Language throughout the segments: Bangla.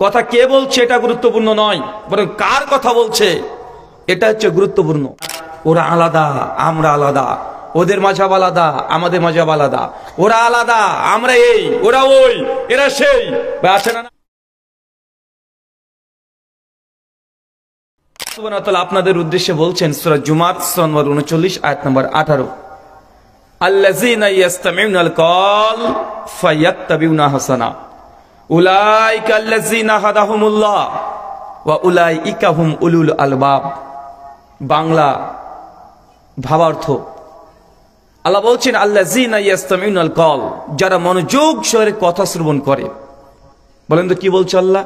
কথা কে বলছে এটা গুরুত্বপূর্ণ নয়, বরং কার কথা বলছে এটা হচ্ছে গুরুত্বপূর্ণ। ওরা আলাদা, আমরা আলাদা, ওদের মাযহাব আলাদা, আমাদের মাযহাব আলাদা, ওরা আলাদা, আমরা এই, ওরা ওই, এরা সেই, আছে না? সুবহানাহু ওয়া তাআলা আপনাদের উদ্দেশ্যে বলছেন সূরা জুমার সূরা নম্বর 39 আয়াত নম্বর 18, আল্লাযীনা ইয়াসতামিউনাল কওল ফায়াত্তাবিউনা হাসানা উলাইকা আল্লাযীনা হাদাহুমুল্লাহ ওয়া উলাইকা হুম উলুল আলবাব। বাংলা ভাবার্থ, আল্লাহ বলছেন আল্লাযীনা ইয়াসতামিউনাল কওল, যারা মনোযোগ সহকারে কথা শ্রবণ করে। বলেন তো কি বলছে আল্লাহ?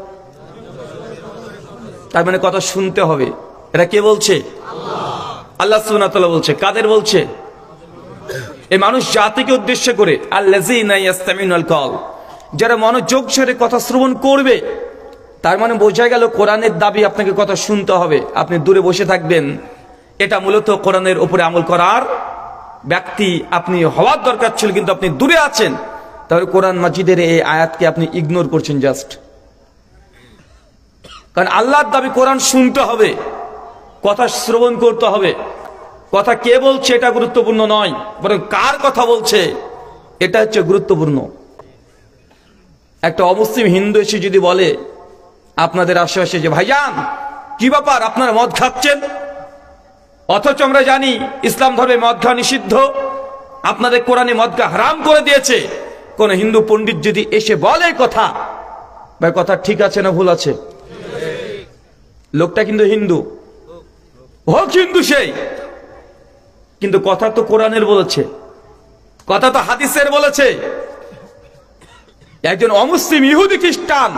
তার মানে কথা শুনতে হবে। এটা কে বলছে? আল্লাহ সুবহানাহু ওয়া তাআলা বলছে। কাদের বলছে? এই মানুষ জাতিকে উদ্দেশ্য করে। আল্লাযীনা ইয়াসতামিউনাল কওল, যারা মনোযোগ সহকারে কথা শ্রবণ করবে। তার মানে বোঝা গেল কোরআনের দাবি আপনাকে কথা শুনতে হবে। আপনি দূরে বসে থাকবেন, এটা মূলত কোরআনের উপরে আমল করার ব্যক্তি আপনি হওয়ার দরকার ছিল, কিন্তু আপনি দূরে আছেন। তাহলে কোরআন মাজিদের এই আয়াতকে আপনি ইগনোর করছেন জাস্ট। কারণ আল্লাহর দাবি কোরআন শুনতে হবে, কথা শ্রবণ করতে হবে। কথা কে বলছে এটা গুরুত্বপূর্ণ নয়, বরং কার কথা বলছে এটা হচ্ছে গুরুত্বপূর্ণ। একটা অমুসলিম হিন্দু এসে যদি বলে আপনাদের আশেপাশে যে ভাইজান কি ব্যাপার আপনারা মদ খাচ্ছেন, অথচ আমরা জানি ইসলাম ধর্মে মদ খাওয়া নিষিদ্ধ, আপনাদের কোরআনে মদ খাওয়া হারাম করে দিয়েছে। কোন হিন্দু পণ্ডিত যদি এসে বলে কথা, ভাই কথা ঠিক আছে না ভুল আছে? লোকটা কিন্তু হিন্দু, হোক হিন্দু সেই, কিন্তু কথা তো কোরআনের বলেছে, কথা তো হাদিসের বলেছে। একজন অমুসলিম ইহুদি খ্রিস্টান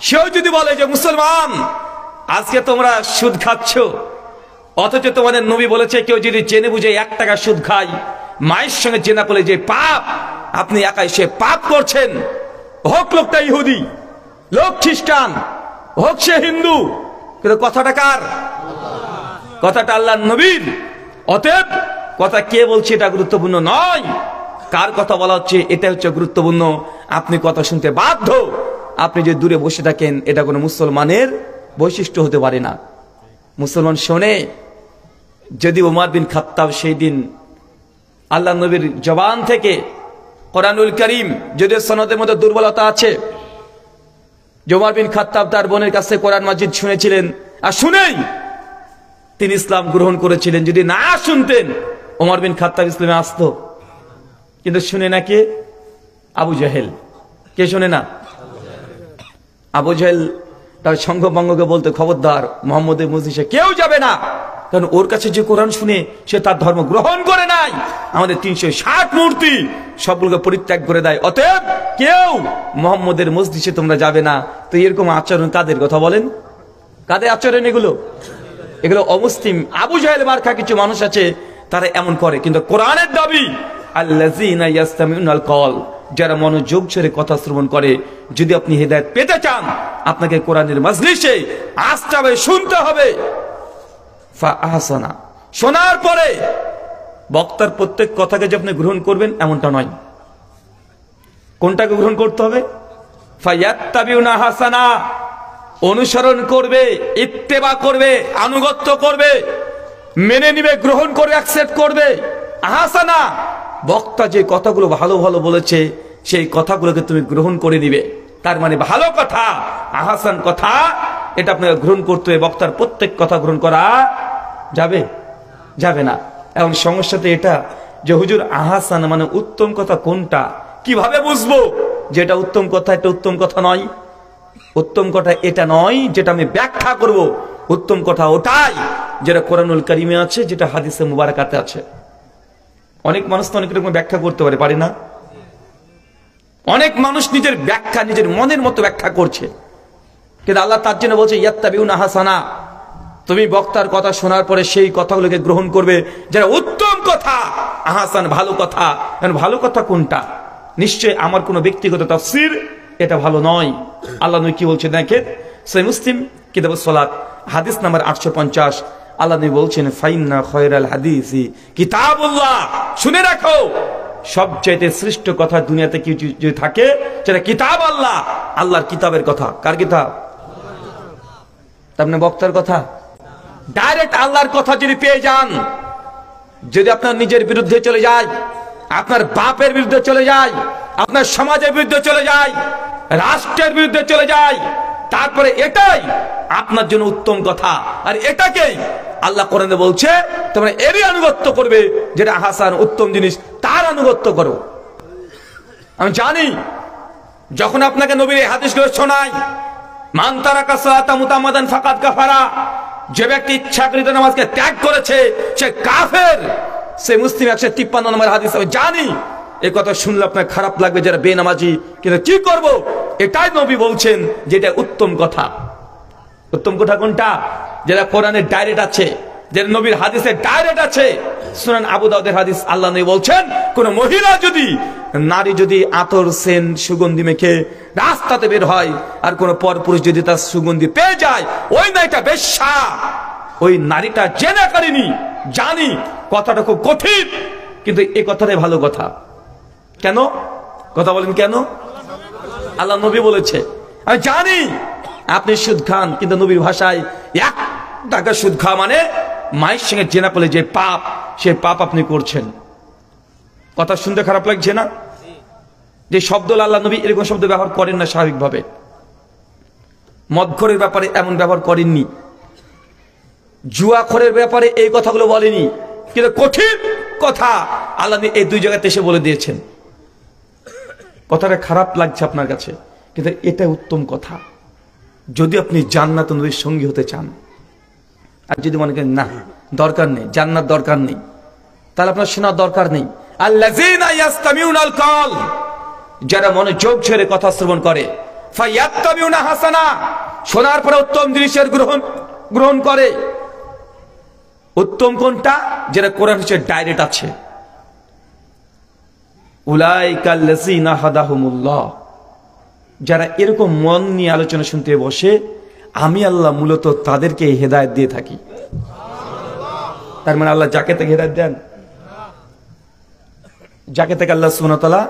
সেও যদি বলে যে মুসলমান আজকে তোমরা সুদ খাচ্ছ, অথচ তোমাদের নবী বলেছে কেউ যদি জেনে বুঝে 1 টাকা সুদ খায়, মায়ের সঙ্গে জেনা করলে যে পাপ, আপনি একাই সে পাপ করছেন। হোক লোকটা ইহুদি, লোক খ্রিস্টান, হোক সে হিন্দু, কিন্তু কথাটা কার? কথাটা আল্লাহর নবীর। অতএব কথা কে বলছে এটা গুরুত্বপূর্ণ নয়, কার কথা বলা হচ্ছে এটা হচ্ছে গুরুত্বপূর্ণ। আপনি কথা শুনতে বাধ্য। আপনি যদি দূরে বসে থাকেন, এটা কোনো মুসলমানের বৈশিষ্ট্য হতে পারে না। মুসলমান শোনে। যদি ওমর বিন খাত্তাব সেই দিন আল্লাহ নবীর জবান থেকে কোরআনুল কারীম, যদিও সনদের মধ্যে দুর্বলতা আছে, ওমর বিন খাত্তাব তার বোনের কাছে কোরআন মাজিদ শুনেছিলেন, আর শুনেই তিনি ইসলাম গ্রহণ করেছিলেন। যদি না শুনতেন ওমর বিন খাত্তাব ইসলামে আসতো, কিন্তু শুনে না কে? আবু জাহেল। কে শোনে না? আবু জাহেল তার সঙ্গভঙ্গকে বলতে, খবরদার মুহাম্মদের মজলিসে কেউ যাবে না, কারণ ওর কাছে যে কোরআন শুনে সে তার ধর্ম গ্রহণ করে নাই। আমাদের 360 মূর্তি সবগুলোকে পরিত্যাগ করে দেয়, অতএব কেউ মুহাম্মদের মজলিসে তোমরা যাবে না। তো এরকম আচরণ কাদের কথা বলেন? কাদের আচরণ এগুলো? এগুলো অমুসলিম আবু জাহেল মার্কা কিছু মানুষ আছে, তারা এমন করে। কিন্তু কোরআনের দাবি আল্লাযীনা ইয়াসতামিউনাল কওল, যারা মনোযোগ সহকারে কথা শ্রবণ করে। যদি আপনি হেদায়েত পেতে চান, আপনাকে কোরআনের মজলিসে আসতে হবে, শুনতে হবে। ফাআহসানা, শোনার পরে বক্তার প্রত্যেক কথাকে যে আপনি গ্রহণ করবেন এমনটা নয়। কোনটাকে গ্রহণ করতে হবে? ফায়াত্তাবিউনা হাসানা, অনুসরণ করবে, ইত্তেবা করবে, আনুগত্য করবে, মেনে নিবে, গ্রহণ করে অ্যাকসেপ্ট করবে। হাসানা, বক্তা যে কথাগুলো ভালো ভালো বলেছে সেই কথাগুলোকে তুমি গ্রহণ করে নিবে। তার মানে ভালো কথা, আহসান কথা, এটা আপনাকে গ্রহণ করতে হবে। বক্তার প্রত্যেক কথা গ্রহণ করা যাবে? যাবে না। এবং সমস্যাতে এটা যে হুজুর আহসান মানে উত্তম কথা কোনটা, কিভাবে বুঝবো যে এটা উত্তম কথা, এটা উত্তম কথা নয়? উত্তম কথা এটা নয় যেটা আমি ব্যাখ্যা করব, উত্তম কথা ওটাই যেটা কোরআনুল কারীমে আছে, যেটা হাদিসে মুবারাকাতে আছে। অনেক মানুষ তো অনেক রকম ব্যাখ্যা করতে পারে না? অনেক মানুষ নিজের ব্যাখ্যা নিজের মনের মতো ব্যাখ্যা করছে, কিন্তু আল্লাহ তার জন্য বলছে ইয়াত্তাবিউনা হাসানা, তুমি বক্তার কথা শোনার পরে সেই কথাগুলোকে গ্রহণ করবে যারা উত্তম কথা, আহসান ভালো কথা। ভালো কথা কোনটা? নিশ্চয় আমার কোনো ব্যক্তিগত তাফসীর এটা ভালো নয়। আল্লাহ নবী কি বলছে দেখেন, সহিহ মুসলিম কিতাবুস সালাত হাদিস নাম্বার 850, আল্লাহ নবী বলছেন ফাইন্না খায়রাল হাদিসি কিতাবুল্লাহ, শুনে রাখো সবচাইতে শ্রেষ্ঠ কথা দুনিয়াতে কিছু যদি থাকে সেটা কিতাব আল্লাহ, আল্লাহর কিতাবের কথা। কার কিতাব? তার মানে বক্তার কথা। ডাইরেক্ট আল্লাহর কথা যদি পেয়ে যান, যদি আপনার নিজের বিরুদ্ধে চলে যায়, আপনার বাপের বিরুদ্ধে চলে যায়, আপনার সমাজের বিরুদ্ধে চলে যায়, রাষ্ট্রের বিরুদ্ধে চলে যায়, তারপরে এটাই আপনার জন্য উত্তম কথা। আর এটাকেই আল্লাহ কোরআনে বলছে তোমরা এরই আনুগত্য করবে, যেটা হাসান উত্তম জিনিস তার আনুগত্য করো। আমি জানি যখন আপনাকে নবীর এই হাদিসগুলো শোনায়, মান তারাকা সালাতা মুতামাদান ফাকাদ কাফারা, যে ব্যক্তি ইচ্ছাকৃত নামাজকে ত্যাগ করেছে সে কাফের। সে মুসলিম 153 নম্বর হাদিস। আমি জানি এই কথা শুনলে আপনার খারাপ লাগবে যারা বেনামাজি, কিন্তু কি করব, এটাই নবী বলছেন যেটা উত্তম কথা। উত্তম কথা কোনটা? যেটা কোরআনের ডাইরেক্ট আছে, যেটা নবীর হাদিসে ডাইরেক্ট আছে। সুনান আবু দাউদের হাদিস, আল্লাহ নবী বলছেন কোন মহিলা যদি, নারী যদি আতর সেন সুগন্ধি মেখে রাস্তাতে বের হয়, আর কোন পরপুরুষ যদি তার সুগন্ধি পেয়ে যায়, ওই নারীটা বেশ্যা, ওই নারীটা জেনা করেনি। জানি কথাটা খুব কঠিন, কিন্তু এই কথাটাই ভালো কথা। কেন কথা বলেন? কেন? আল্লাহ নবী বলেছে। আমি জানি আপনি সুদ খান, কিন্তু নবীর ভাষায় 1 টাকা সুদ খাওয়া মানে মায়ের সঙ্গে জেনা করলে যে পাপ, সে পাপ আপনি করছেন। কথা শুনতে খারাপ লাগছে না? যে শব্দ আল্লাহ নবী এরকম শব্দ ব্যবহার করেন না স্বাভাবিকভাবে। মদখোরের ব্যাপারে এমন ব্যবহার করেননি, জুয়াখোরের ব্যাপারে এই কথাগুলো বলেনি, কিন্তু কঠিন কথা আল্লাহ এই 2 জায়গাতে এসে বলে দিয়েছেন। কথাটা খারাপ লাগছে আপনার কাছে, কিন্তু এটা উত্তম কথা যদি আপনি জান্নাত নবীর সঙ্গী হতে চান। আর যদি মনে করেন না দরকার নেই, জান্নাত দরকার নেই, তাহলে আপনার শোনার দরকার নেই। আল্লাযীনা ইয়াসতামিউনাল কওল, যারা মনোযোগ ছেড়ে কথা শ্রবণ করে, ফায়াত্তাবিউনা হাসানা, শোনার পরে উত্তম জিনিসের গ্রহণ করে। উত্তম কোনটা? যেটা কোরআন হচ্ছে ডাইরেক্ট আছে। উলাইকাল্লাযীনা হাদাহুমুল্লাহ, যারা এরকম মন নিয়ে আলোচনা শুনতে বসে, আমি আল্লাহ মূলত তাদেরকে হেদায়েত দিয়ে থাকি। তার মানে আল্লাহ যাকে তাকে হেদায়েত দেন, যাকে তাকে আল্লাহ সুবহানাহু ওয়া তাআলা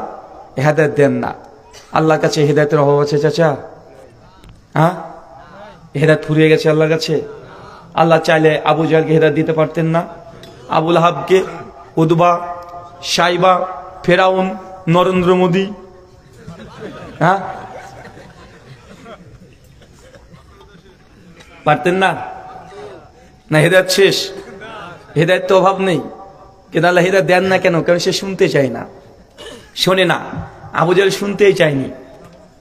হেদায়েত দেন না। আল্লাহর কাছে হেদায়েতের অভাব আছে চাচা? হ্যাঁ, হেদায়েত ফুরিয়ে গেছে আল্লাহর কাছে। আল্লাহ চাইলে আবু জাহলকে হেদায়েত দিতে পারতেন না? আবুল আহাবকে, উদবা, সাইবা, ফেরাউন, নরেন্দ্র মোদী, হ্যাঁ পারতেন না? না হেদায়েত শেষ? হেদায়েত তো অভাব নেই, কিন্তু আল্লাহ হেদায়েত দেন না কেন? কারণ সে শুনতে চায় না, শোনে না। আবু জাহল শুনতেই চায়নি।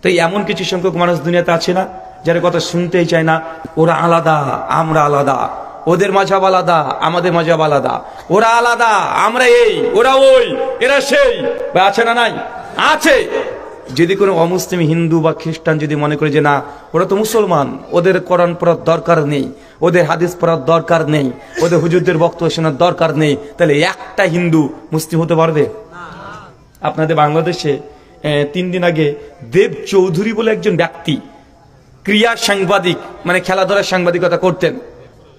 তো এমন কিছু সংখ্যক মানুষ দুনিয়াতে আছে না যারা কথা শুনতেই চায় না। ওরা আলাদা, আমরা আলাদা, ওদের মাযহাব আলাদা, আমাদের মাযহাব আলাদা, ওরা আলাদা, আমরা এই, ওরা ওই, এরা সেই। আছে না? নাই? আছে। যদি কোনো অমুসলিম হিন্দু বা খ্রিস্টান যদি মনে করে যে না ওরা তো মুসলমান, ওদের কোরআন পড়ার দরকার নেই, ওদের হাদিস পড়ার দরকার নেই, ওদের হুজুরদের বক্তব্য শোনার দরকার নেই, তাহলে একটা হিন্দু মুসলিম হতে পারবে? আপনাদের বাংলাদেশে 3 দিন আগে দেব চৌধুরী বলে একজন ব্যক্তি, ক্রীড়া সাংবাদিক, মানে খেলাধুলার সাংবাদিকতা করতেন,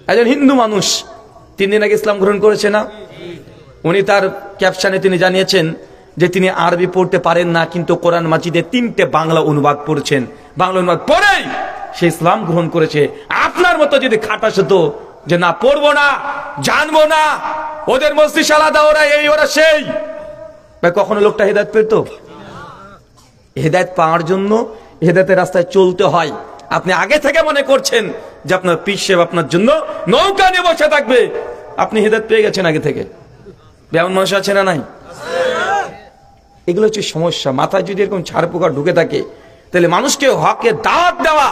একজন হিন্দু মানুষ, 3 দিন আগে ইসলাম গ্রহণ করেছে না? উনি তার ক্যাপশনে তিনি জানিয়েছেন যে তিনি আরবি পড়তে পারেন না, কিন্তু কোরআন মাজিদে 3টে বাংলা অনুবাদ পড়ছেন, বাংলা অনুবাদ পড়েই সে ইসলাম গ্রহণ করেছে। আপনার মতো যদি খাটাস হতো যে না পড়বো না, জানবো না, ওদের মস্তিষ্ক আলাদা, ওরা এই ওরা সেই, কখনো লোকটা হেদায়েত পেত? হেদায়েত পাওয়ার জন্য হেদায়েতের রাস্তায় চলতে হয়। আপনি আগে থেকে মনে করছেন যে আপনার পীর সাহেব আপনার জন্য নৌকা নিয়ে বসে থাকবে, আপনি হেদায়েত পেয়ে গেছেন আগে থেকে। এমন মানুষ আছে না? নাই? এগুলো হচ্ছে সমস্যা। মাথায় যদি এরকম ছাড় পোকা ঢুকে থাকে, তাহলে মানুষকে হকের দাওয়াত দেওয়া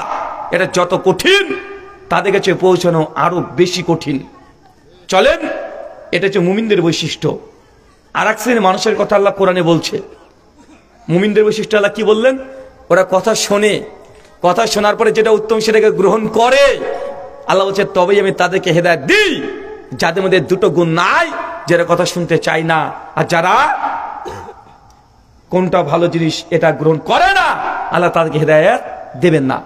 এটা যত কঠিন, তাদের কাছে পৌঁছানো আরো বেশি কঠিন। চলেন, এটা হচ্ছে মুমিনদের বৈশিষ্ট্য। আর এক শ্রেণীর মানুষের কথা আল্লাহ কোরআনে বলছে। মুমিনদের বৈশিষ্ট্য আল্লাহ কি বললেন? ওরা কথা শোনে, কথা শোনার পরে যেটা উত্তম সেটাকে গ্রহণ করে। আল্লাহ বলছে তবেই আমি তাদেরকে হেদায়েত দিই, যাদের মধ্যে 2টো গুণ নাই, যারা কথা শুনতে চায় না আর যারা কোনটা ভালো জিনিস এটা গ্রহণ করে না, আল্লাহ তাদেরকে হেদায়েত দেবেন না।